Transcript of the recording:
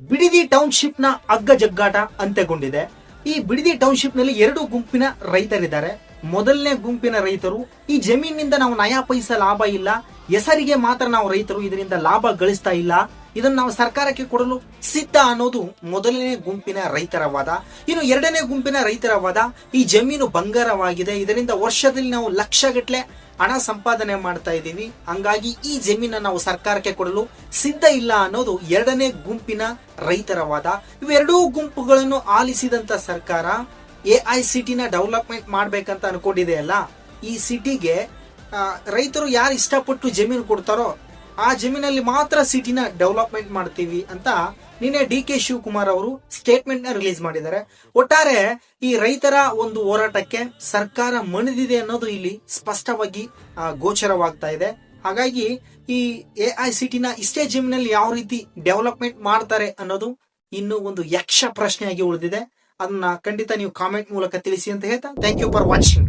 Bidadi township ನ ಹಗ್ಗ ಜಗ್ಗಾಟ ಅಂತ್ಯಗೊಂಡಿದೆ. ಈ ಬಿಡದಿ ಟೌನ್ಶಿಪ್ ನಲ್ಲಿ 2 ಗುಂಪಿನ ರೈತರಿದ್ದಾರೆ. ಮೊದಲನೇ ಗುಂಪಿನ ರೈತರು, ಈ ಜಮೀನಿನಿಂದ ನಾವು ನಯಾ ಪೈಸಾ ಲಾಭ ಇಲ್ಲ, ಹೆಸರಿಗೆ ಮಾತ್ರ ನಾವು ರೈತರು ಇದರಿಂದ ಲಾಭ ಗಳಿಸ್ತಾ ಇಲ್ಲ, ಇದನ್ನು ನಾವು ಸರ್ಕಾರಕ್ಕೆ ಕೊಡಲು ಸಿದ್ಧ ಅನ್ನೋದು ಮೊದಲನೇ ಗುಂಪಿನ ರೈತರ ವಾದ. ಇನ್ನು ಎರಡನೇ ಗುಂಪಿನ ರೈತರ ವಾದ, ಈ ಜಮೀನು ಬಂಗಾರವಾಗಿದೆ, ಇದರಿಂದ ವರ್ಷದಲ್ಲಿ ನಾವು ಲಕ್ಷಗಟ್ಟಲೆ ಹಣ ಸಂಪಾದನೆ ಮಾಡ್ತಾ ಇದ್ದೀವಿ, ಹಂಗಾಗಿ ಈ ಜಮೀನನ್ನು ನಾವು ಸರ್ಕಾರಕ್ಕೆ ಕೊಡಲು ಸಿದ್ಧ ಇಲ್ಲ ಅನ್ನೋದು ಎರಡನೇ ಗುಂಪಿನ ರೈತರ ವಾದ. ಇವೆರಡೂ ಗುಂಪುಗಳನ್ನು ಆಲಿಸಿದಂತ ಸರ್ಕಾರ AICT ನ ಡೆವಲಪ್ಮೆಂಟ್ ಮಾಡ್ಬೇಕಂತ ಅನ್ಕೊಂಡಿದೆ ಅಲ್ಲ, ಈ ಸಿಟಿಗೆ ರೈತರು ಯಾರು ಇಷ್ಟಪಟ್ಟು ಜಮೀನು ಕೊಡ್ತಾರೋ ಆ ಜಮೀನಲ್ಲಿ ಮಾತ್ರ ಸಿಟಿನ ಡೆವಲಪ್ಮೆಂಟ್ ಮಾಡ್ತೀವಿ ಅಂತ ನಿನ್ನೆ DK ಶಿವಕುಮಾರ್ ಅವರು ಸ್ಟೇಟ್ಮೆಂಟ್ ನ ರಿಲೀಸ್ ಮಾಡಿದ್ದಾರೆ. ಒಟ್ಟಾರೆ ಈ ರೈತರ ಒಂದು ಹೋರಾಟಕ್ಕೆ ಸರ್ಕಾರ ಮಣಿದಿದೆ ಅನ್ನೋದು ಇಲ್ಲಿ ಸ್ಪಷ್ಟವಾಗಿ ಗೋಚರವಾಗ್ತಾ ಇದೆ. ಹಾಗಾಗಿ ಈ AICT ನ ಇಷ್ಟೇ ಜಮೀನಲ್ಲಿ ಯಾವ ರೀತಿ ಡೆವಲಪ್ಮೆಂಟ್ ಮಾಡ್ತಾರೆ ಅನ್ನೋದು ಇನ್ನು ಒಂದು ಯಕ್ಷ ಪ್ರಶ್ನೆಯಾಗಿ ಉಳಿದಿದೆ. ಅದನ್ನ ಖಂಡಿತ ನೀವು ಕಾಮೆಂಟ್ ಮೂಲಕ ತಿಳಿಸಿ ಅಂತ ಹೇಳ್ತಾ ಥ್ಯಾಂಕ್ ಯು ಫಾರ್ ವಾಚಿಂಗ್.